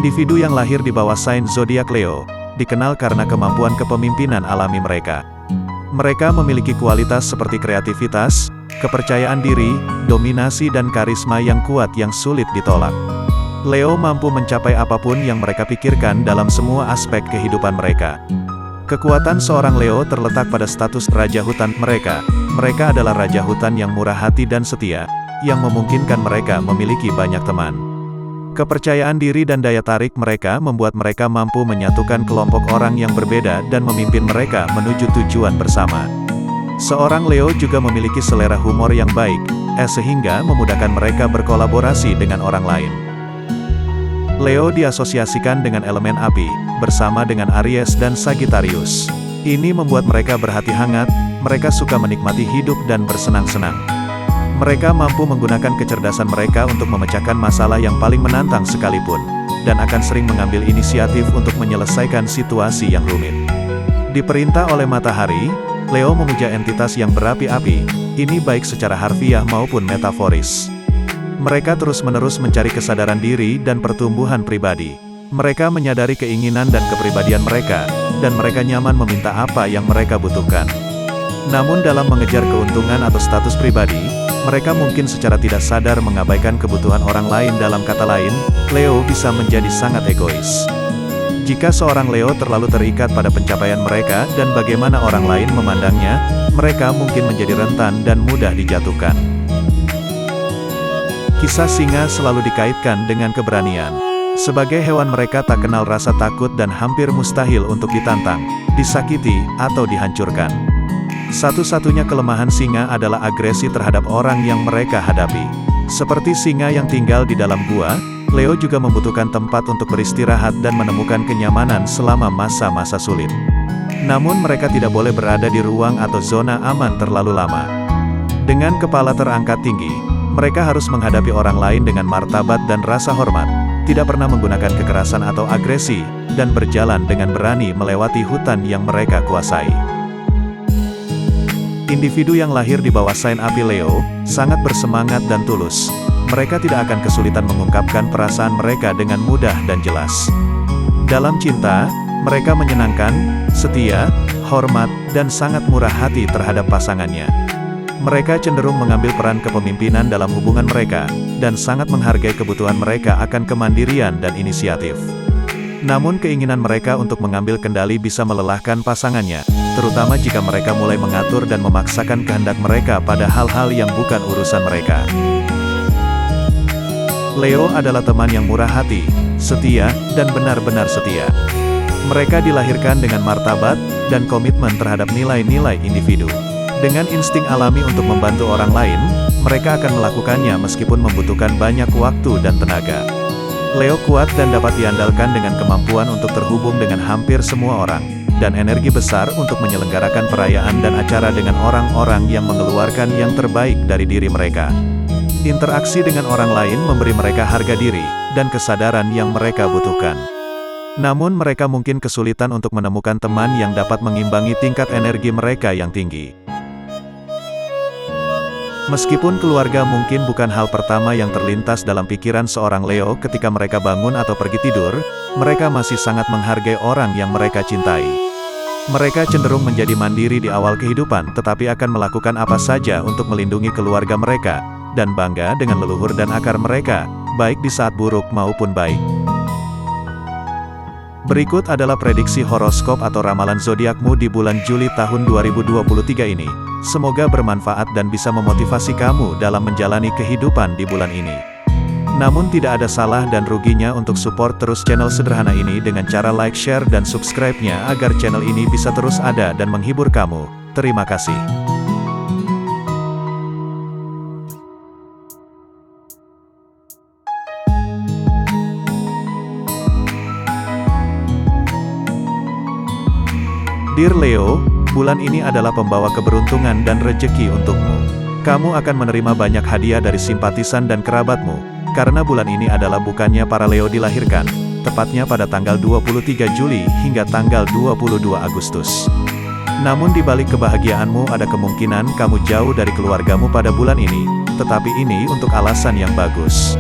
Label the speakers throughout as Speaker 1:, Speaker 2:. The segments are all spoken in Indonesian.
Speaker 1: Individu yang lahir di bawah sign zodiak Leo, dikenal karena kemampuan kepemimpinan alami mereka. Mereka memiliki kualitas seperti kreativitas, kepercayaan diri, dominasi dan karisma yang kuat yang sulit ditolak. Leo mampu mencapai apapun yang mereka pikirkan dalam semua aspek kehidupan mereka. Kekuatan seorang Leo terletak pada status raja hutan mereka. Mereka adalah raja hutan yang murah hati dan setia, yang memungkinkan mereka memiliki banyak teman. Kepercayaan diri dan daya tarik mereka membuat mereka mampu menyatukan kelompok orang yang berbeda dan memimpin mereka menuju tujuan bersama. Seorang Leo juga memiliki selera humor yang baik, sehingga memudahkan mereka berkolaborasi dengan orang lain. Leo diasosiasikan dengan elemen api, bersama dengan Aries dan Sagittarius. Ini membuat mereka berhati hangat, mereka suka menikmati hidup dan bersenang-senang. Mereka mampu menggunakan kecerdasan mereka untuk memecahkan masalah yang paling menantang sekalipun, dan akan sering mengambil inisiatif untuk menyelesaikan situasi yang rumit. Diperintah oleh matahari, Leo memuja entitas yang berapi-api, ini baik secara harfiah maupun metaforis. Mereka terus-menerus mencari kesadaran diri dan pertumbuhan pribadi. Mereka menyadari keinginan dan kepribadian mereka, dan mereka nyaman meminta apa yang mereka butuhkan. Namun dalam mengejar keuntungan atau status pribadi, mereka mungkin secara tidak sadar mengabaikan kebutuhan orang lain. Dalam kata lain, Leo bisa menjadi sangat egois. Jika seorang Leo terlalu terikat pada pencapaian mereka dan bagaimana orang lain memandangnya, mereka mungkin menjadi rentan dan mudah dijatuhkan. Kisah singa selalu dikaitkan dengan keberanian. Sebagai hewan mereka tak kenal rasa takut dan hampir mustahil untuk ditantang, disakiti, atau dihancurkan. Satu-satunya kelemahan singa adalah agresi terhadap orang yang mereka hadapi. Seperti singa yang tinggal di dalam gua, Leo juga membutuhkan tempat untuk beristirahat dan menemukan kenyamanan selama masa-masa sulit. Namun mereka tidak boleh berada di ruang atau zona aman terlalu lama. Dengan kepala terangkat tinggi, mereka harus menghadapi orang lain dengan martabat dan rasa hormat, tidak pernah menggunakan kekerasan atau agresi, dan berjalan dengan berani melewati hutan yang mereka kuasai. Individu yang lahir di bawah sign api Leo, sangat bersemangat dan tulus. Mereka tidak akan kesulitan mengungkapkan perasaan mereka dengan mudah dan jelas. Dalam cinta, mereka menyenangkan, setia, hormat, dan sangat murah hati terhadap pasangannya. Mereka cenderung mengambil peran kepemimpinan dalam hubungan mereka, dan sangat menghargai kebutuhan mereka akan kemandirian dan inisiatif. Namun keinginan mereka untuk mengambil kendali bisa melelahkan pasangannya, terutama jika mereka mulai mengatur dan memaksakan kehendak mereka pada hal-hal yang bukan urusan mereka. Leo adalah teman yang murah hati, setia, dan benar-benar setia. Mereka dilahirkan dengan martabat, dan komitmen terhadap nilai-nilai individu. Dengan insting alami untuk membantu orang lain, mereka akan melakukannya meskipun membutuhkan banyak waktu dan tenaga. Leo kuat dan dapat diandalkan dengan kemampuan untuk terhubung dengan hampir semua orang, dan energi besar untuk menyelenggarakan perayaan dan acara dengan orang-orang yang mengeluarkan yang terbaik dari diri mereka. Interaksi dengan orang lain memberi mereka harga diri, dan kesadaran yang mereka butuhkan. Namun mereka mungkin kesulitan untuk menemukan teman yang dapat mengimbangi tingkat energi mereka yang tinggi. Meskipun keluarga mungkin bukan hal pertama yang terlintas dalam pikiran seorang Leo ketika mereka bangun atau pergi tidur, mereka masih sangat menghargai orang yang mereka cintai. Mereka cenderung menjadi mandiri di awal kehidupan, tetapi akan melakukan apa saja untuk melindungi keluarga mereka, dan bangga dengan leluhur dan akar mereka, baik di saat buruk maupun baik. Berikut adalah prediksi horoskop atau ramalan zodiakmu di bulan Juli tahun 2023 ini. Semoga bermanfaat dan bisa memotivasi kamu dalam menjalani kehidupan di bulan ini. Namun tidak ada salah dan ruginya untuk support terus channel sederhana ini dengan cara like, share, dan subscribe-nya agar channel ini bisa terus ada dan menghibur kamu. Terima kasih. Dear Leo, bulan ini adalah pembawa keberuntungan dan rejeki untukmu. Kamu akan menerima banyak hadiah dari simpatisan dan kerabatmu, karena bulan ini adalah bukannya para Leo dilahirkan, tepatnya pada tanggal 23 Juli hingga tanggal 22 Agustus. Namun di balik kebahagiaanmu ada kemungkinan kamu jauh dari keluargamu pada bulan ini, tetapi ini untuk alasan yang bagus.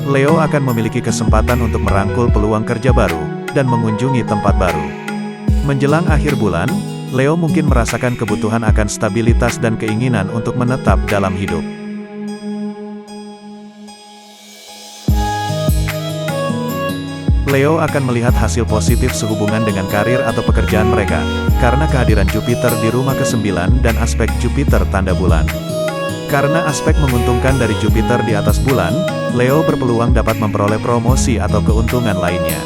Speaker 1: Leo akan memiliki kesempatan untuk merangkul peluang kerja baru, dan mengunjungi tempat baru. Menjelang akhir bulan, Leo mungkin merasakan kebutuhan akan stabilitas dan keinginan untuk menetap dalam hidup. Leo akan melihat hasil positif sehubungan dengan karir atau pekerjaan mereka, karena kehadiran Jupiter di rumah ke-9 dan aspek Jupiter tanda bulan. Karena aspek menguntungkan dari Jupiter di atas bulan, Leo berpeluang dapat memperoleh promosi atau keuntungan lainnya.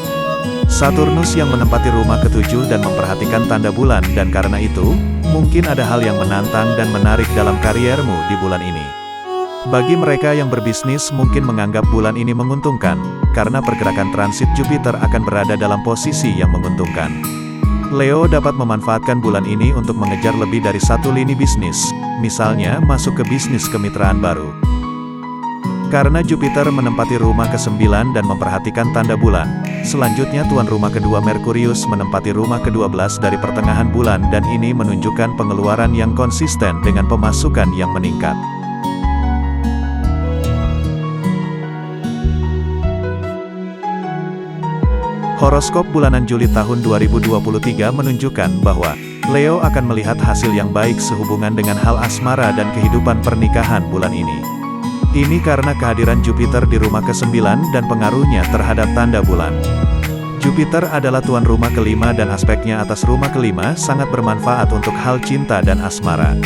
Speaker 1: Saturnus yang menempati rumah ke-7 dan memperhatikan tanda bulan, dan karena itu, mungkin ada hal yang menantang dan menarik dalam kariermu di bulan ini. Bagi mereka yang berbisnis mungkin menganggap bulan ini menguntungkan, karena pergerakan transit Jupiter akan berada dalam posisi yang menguntungkan. Leo dapat memanfaatkan bulan ini untuk mengejar lebih dari satu lini bisnis, misalnya masuk ke bisnis kemitraan baru. Karena Jupiter menempati rumah ke-9 dan memperhatikan tanda bulan, selanjutnya tuan rumah kedua Merkurius menempati rumah ke-12 dari pertengahan bulan, dan ini menunjukkan pengeluaran yang konsisten dengan pemasukan yang meningkat. Horoskop bulanan Juli tahun 2023 menunjukkan bahwa Leo akan melihat hasil yang baik sehubungan dengan hal asmara dan kehidupan pernikahan bulan ini. Ini karena kehadiran Jupiter di rumah ke-9 dan pengaruhnya terhadap tanda bulan. Jupiter adalah tuan rumah ke-5 dan aspeknya atas rumah ke-5 sangat bermanfaat untuk hal cinta dan asmara.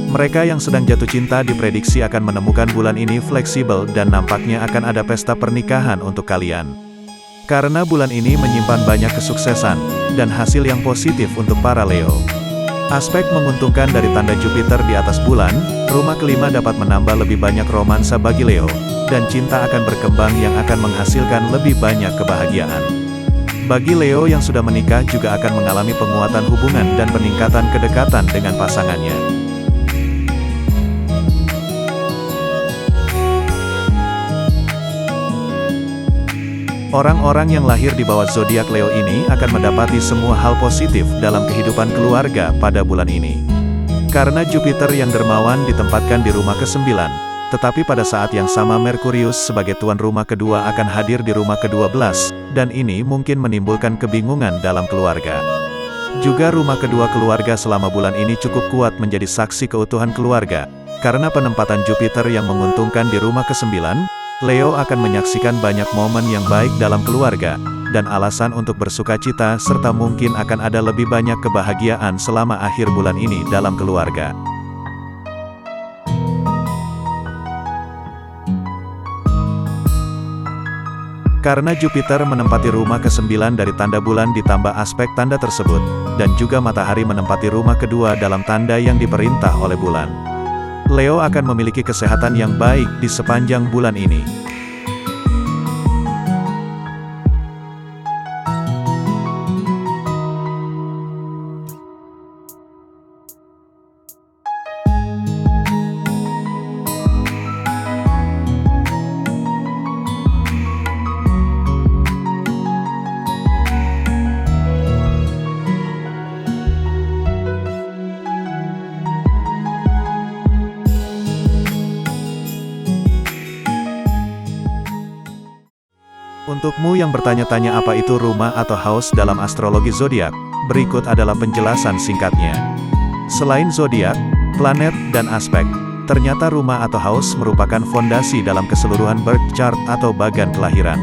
Speaker 1: Mereka yang sedang jatuh cinta diprediksi akan menemukan bulan ini fleksibel dan nampaknya akan ada pesta pernikahan untuk kalian. Karena bulan ini menyimpan banyak kesuksesan, dan hasil yang positif untuk para Leo. Aspek menguntungkan dari tanda Jupiter di atas bulan, rumah ke-5 dapat menambah lebih banyak romansa bagi Leo, dan cinta akan berkembang yang akan menghasilkan lebih banyak kebahagiaan. Bagi Leo yang sudah menikah juga akan mengalami penguatan hubungan dan peningkatan kedekatan dengan pasangannya. Orang-orang yang lahir di bawah zodiak Leo ini akan mendapati semua hal positif dalam kehidupan keluarga pada bulan ini. Karena Jupiter yang dermawan ditempatkan di rumah ke-9, tetapi pada saat yang sama Merkurius sebagai tuan rumah kedua akan hadir di rumah ke-12, dan ini mungkin menimbulkan kebingungan dalam keluarga. Juga rumah kedua keluarga selama bulan ini cukup kuat menjadi saksi keutuhan keluarga, karena penempatan Jupiter yang menguntungkan di rumah ke-9, Leo akan menyaksikan banyak momen yang baik dalam keluarga, dan alasan untuk bersukacita serta mungkin akan ada lebih banyak kebahagiaan selama akhir bulan ini dalam keluarga. Karena Jupiter menempati rumah ke-9 dari tanda bulan ditambah aspek tanda tersebut, dan juga matahari menempati rumah kedua dalam tanda yang diperintah oleh bulan. Leo akan memiliki kesehatan yang baik di sepanjang bulan ini. Untukmu yang bertanya-tanya apa itu rumah atau house dalam astrologi zodiak, berikut adalah penjelasan singkatnya. Selain zodiak, planet, dan aspek, ternyata rumah atau house merupakan fondasi dalam keseluruhan birth chart atau bagan kelahiran.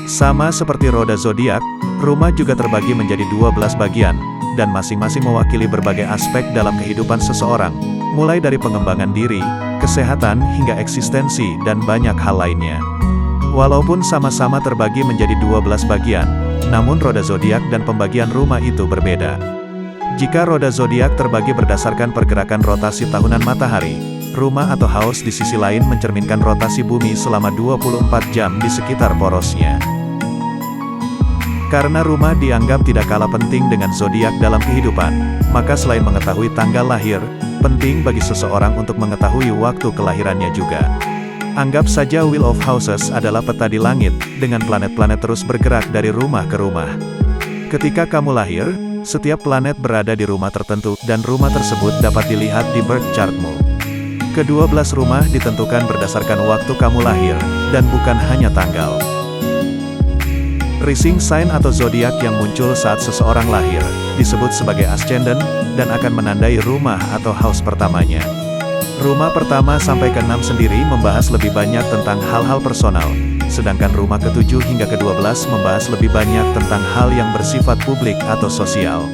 Speaker 1: Sama seperti roda zodiak, rumah juga terbagi menjadi 12 bagian, dan masing-masing mewakili berbagai aspek dalam kehidupan seseorang, mulai dari pengembangan diri, kesehatan, hingga eksistensi, dan banyak hal lainnya. Walaupun sama-sama terbagi menjadi 12 bagian, namun roda zodiak dan pembagian rumah itu berbeda. Jika roda zodiak terbagi berdasarkan pergerakan rotasi tahunan matahari, rumah atau house di sisi lain mencerminkan rotasi bumi selama 24 jam di sekitar porosnya. Karena rumah dianggap tidak kalah penting dengan zodiak dalam kehidupan, maka selain mengetahui tanggal lahir, penting bagi seseorang untuk mengetahui waktu kelahirannya juga. Anggap saja Wheel of Houses adalah peta di langit, dengan planet-planet terus bergerak dari rumah ke rumah. Ketika kamu lahir, setiap planet berada di rumah tertentu, dan rumah tersebut dapat dilihat di birth chartmu. Ke-12 rumah ditentukan berdasarkan waktu kamu lahir, dan bukan hanya tanggal. Rising sign atau zodiak yang muncul saat seseorang lahir, disebut sebagai ascendant, dan akan menandai rumah atau house pertamanya. Rumah pertama sampai ke-6 sendiri membahas lebih banyak tentang hal-hal personal, sedangkan rumah ke-7 hingga ke-12 membahas lebih banyak tentang hal yang bersifat publik atau sosial.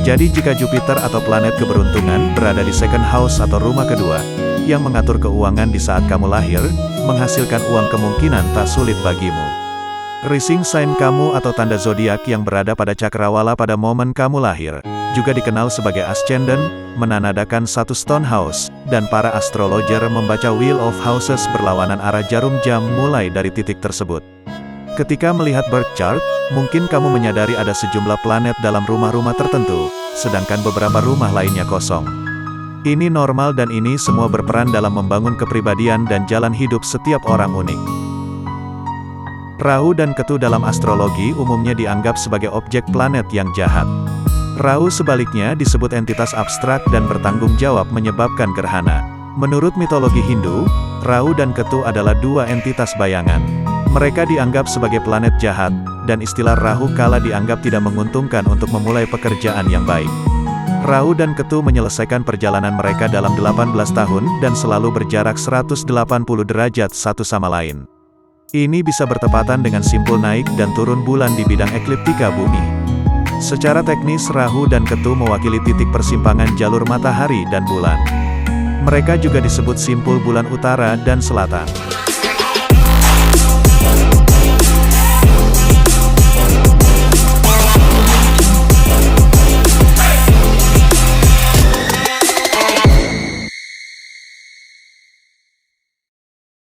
Speaker 1: Jadi jika Jupiter atau planet keberuntungan berada di second house atau rumah kedua, yang mengatur keuangan di saat kamu lahir, menghasilkan uang kemungkinan tak sulit bagimu. Rising sign kamu atau tanda zodiak yang berada pada cakrawala pada momen kamu lahir, juga dikenal sebagai ascendant, menandakan satu stone house, dan para astrologer membaca Wheel of Houses berlawanan arah jarum jam mulai dari titik tersebut. Ketika melihat birth chart, mungkin kamu menyadari ada sejumlah planet dalam rumah-rumah tertentu, sedangkan beberapa rumah lainnya kosong. Ini normal dan ini semua berperan dalam membangun kepribadian dan jalan hidup setiap orang unik. Rahu dan Ketu dalam astrologi umumnya dianggap sebagai objek planet yang jahat. Rahu sebaliknya disebut entitas abstrak dan bertanggung jawab menyebabkan gerhana. Menurut mitologi Hindu, Rahu dan Ketu adalah dua entitas bayangan. Mereka dianggap sebagai planet jahat, dan istilah Rahu kala dianggap tidak menguntungkan untuk memulai pekerjaan yang baik. Rahu dan Ketu menyelesaikan perjalanan mereka dalam 18 tahun dan selalu berjarak 180 derajat satu sama lain. Ini bisa bertepatan dengan simpul naik dan turun bulan di bidang ekliptika bumi. Secara teknis Rahu dan Ketu mewakili titik persimpangan jalur matahari dan bulan. Mereka juga disebut simpul bulan utara dan selatan.